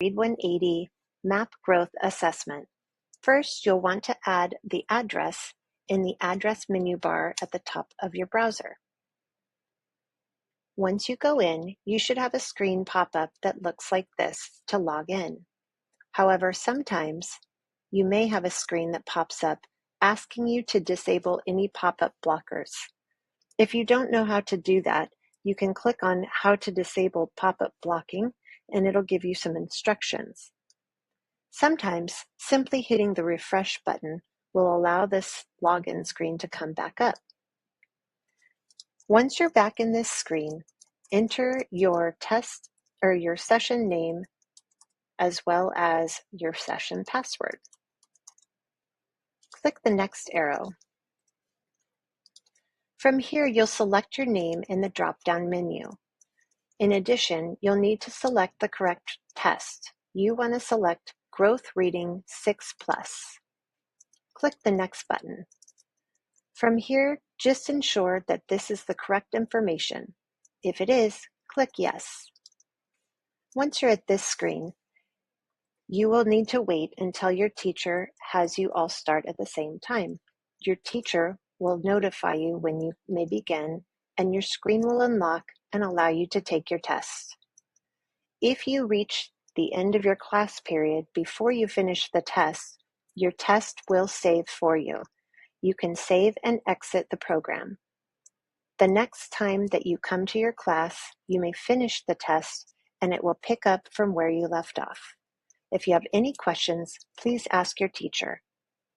Read 180 Map Growth Assessment. First, you'll want to add the address in the address menu bar at the top of your browser. Once you go in, you should have a screen pop up that looks like this to log in. However, sometimes you may have a screen that pops up asking you to disable any pop-up blockers. If you don't know how to do that, you can click on How to Disable Pop-up Blocking and it'll give you some instructions. Sometimes simply hitting the refresh button will allow this login screen to come back up. Once you're back in this screen, enter your test or your session name as well as your session password. Click the next arrow. From here, you'll select your name in the drop-down menu. In addition, you'll need to select the correct test. You want to select Growth Reading 6+. Click the next button. From here, just ensure that this is the correct information. If it is, click Yes. Once you're at this screen, you will need to wait until your teacher has you all start at the same time. Your teacher will notify you when you may begin, and your screen will unlock and allow you to take your test. If you reach the end of your class period before you finish the test, your test will save for you. You can save and exit the program. The next time that you come to your class, you may finish the test and it will pick up from where you left off. If you have any questions, please ask your teacher.